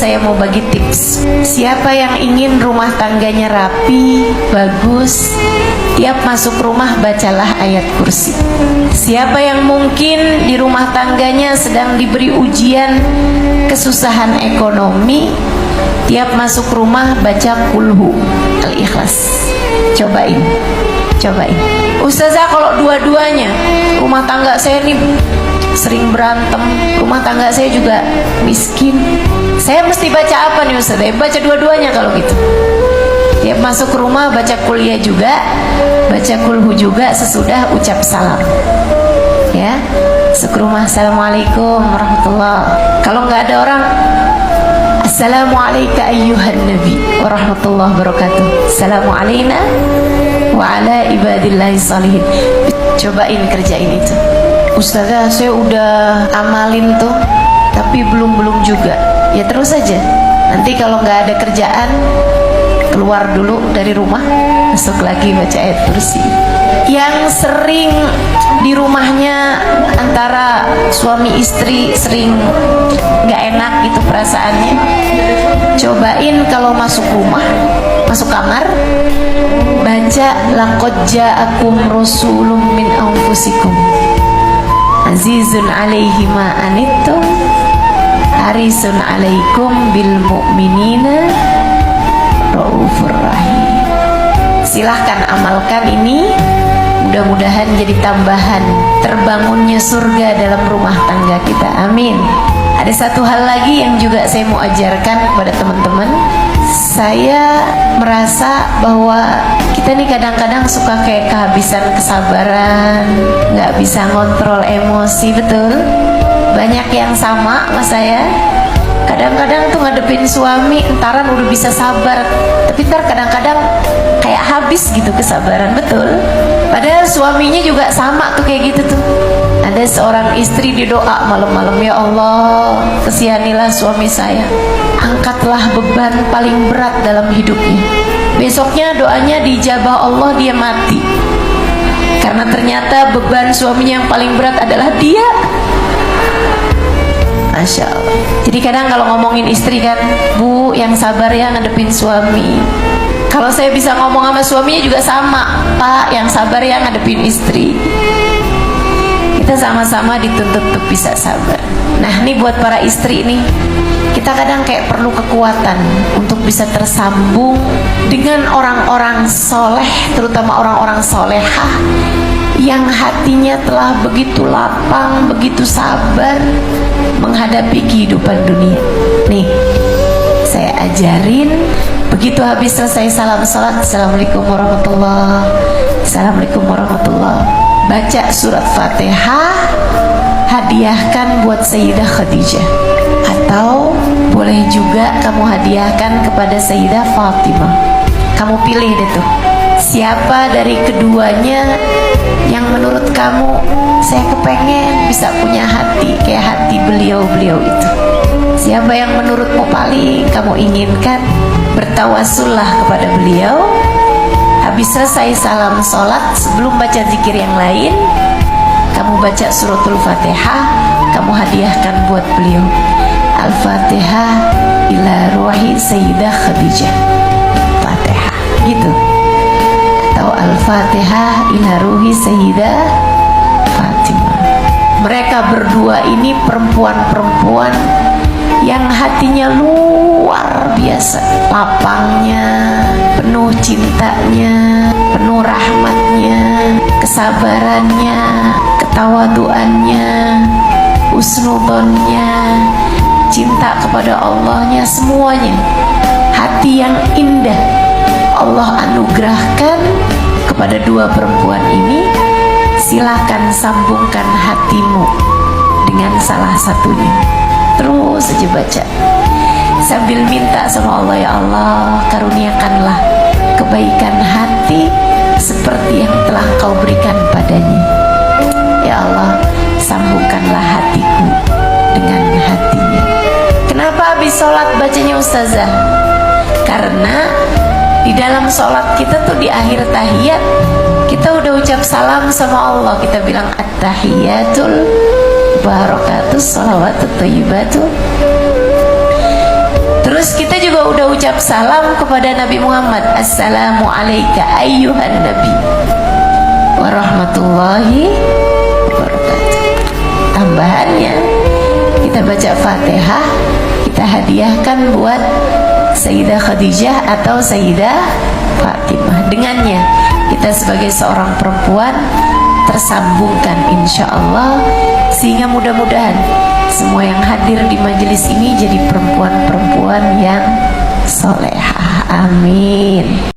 saya mau bagi tips. Siapa yang ingin rumah tangganya rapi, bagus, tiap masuk rumah bacalah ayat kursi. Siapa yang mungkin di rumah tangganya sedang diberi ujian kesusahan ekonomi, tiap masuk rumah baca kulhu al-ikhlas. Cobain. Ustazah, kalau dua-duanya rumah tangga saya nih sering berantem, rumah tangga saya juga miskin, saya mesti baca apa nih Ustazah? Baca dua-duanya kalau gitu. Tiap masuk rumah baca kuliah juga, baca kulhu juga sesudah ucap salam. Ya, masuk rumah assalamualaikum warahmatullah. Kalau nggak ada orang, assalamualaikum ayyuhan nabi warahmatullahi wabarakatuh. Assalamualaikum wa ala ibadillahi salihin. Cobain kerjain itu. Ustazah, saya udah amalin tuh, tapi belum juga. Ya terus aja. Nanti kalau nggak ada kerjaan, keluar dulu dari rumah, masuk lagi baca ayat kursi. Yang sering di rumahnya antara suami istri sering nggak enak gitu perasaannya, cobain kalau masuk rumah, masuk kamar, baca laqad ja'akum rasulun min anfusikum azizun alaihi ma anittum harisun alaikum bil mu'minina raufur rahim. Silahkan amalkan ini, mudah-mudahan jadi tambahan terbangunnya surga dalam rumah tangga kita. Amin. Ada satu hal lagi yang juga saya mau ajarkan kepada teman-teman. Saya merasa bahwa kita nih kadang-kadang suka kayak kehabisan kesabaran, nggak bisa ngontrol emosi, betul? Banyak yang sama sama saya. Kadang-kadang tuh ngadepin suami, entaran udah bisa sabar, tapi ntar kadang-kadang kayak habis gitu kesabaran, betul? Padahal suaminya juga sama tuh kayak gitu tuh. Ada seorang istri di doa malam-malam, ya Allah, kasihanilah suami saya, angkatlah beban paling berat dalam hidupnya. Besoknya doanya dijabah Allah, dia mati. Karena ternyata beban suaminya yang paling berat adalah dia. Masya Allah. Jadi kadang kalau ngomongin istri kan, Bu, yang sabar ya ngadepin suami. Kalau saya bisa ngomong sama suaminya juga sama, Pak, yang sabar ya ngadepin istri. Kita sama-sama dituntut untuk bisa sabar. Nah, ini buat para istri nih, kita kadang kayak perlu kekuatan untuk bisa tersambung dengan orang-orang soleh, terutama orang-orang solehah yang hatinya telah begitu lapang, begitu sabar menghadapi kehidupan dunia. Nih, saya ajarin, begitu habis selesai salam salat, assalamualaikum warahmatullah, assalamualaikum warahmatullah, baca surat Fatihah, hadiahkan buat Sayyidah Khadijah, atau boleh juga kamu hadiahkan kepada Sayyidah Fatimah. Kamu pilih deh tuh, siapa dari keduanya yang menurut kamu saya kepengen bisa punya hati kayak hati beliau-beliau itu. Siapa yang menurutmu paling kamu inginkan, bertawasullah kepada beliau. Habis selesai salam sholat, sebelum baca zikir yang lain, kamu baca suratul Fatihah, kamu hadiahkan buat beliau. Al-Fatihah ila ruhi Sayyidah Khadijah, Fatihah gitu, atau Al-Fatihah ila ruhi Sayyidah Fatimah. Mereka berdua ini perempuan-perempuan yang hatinya luar biasa, lapangnya, penuh cintanya, penuh rahmatnya, kesabarannya, ketawaduannya, husnudonnya, cinta kepada Allahnya, semuanya hati yang indah Allah anugerahkan kepada dua perempuan ini. Silakan sambungkan hatimu dengan salah satunya. Terus saja baca sambil minta sama Allah, ya Allah, karuniakanlah kebaikan hati seperti yang telah Kau berikan padanya. Ya Allah, sambungkanlah hatiku dengan hatinya. Kenapa habis sholat bacanya Ustazah? Karena di dalam sholat kita tuh di akhir tahiyat, kita udah ucap salam sama Allah, kita bilang at-tahiyatul barakatus sholawatut thayyibatu juga udah ucap salam kepada Nabi Muhammad, assalamu alayka ayyuhan nabi warahmatullahi wabarakatuh. Tambahannya, kita baca Fatihah, kita hadiahkan buat Sayyidah Khadijah atau Sayyidah Fatimah. Dengannya kita sebagai seorang perempuan tersambungkan insya Allah, sehingga mudah-mudahan semua yang hadir di majelis ini jadi perempuan-perempuan yang solehah. Amin.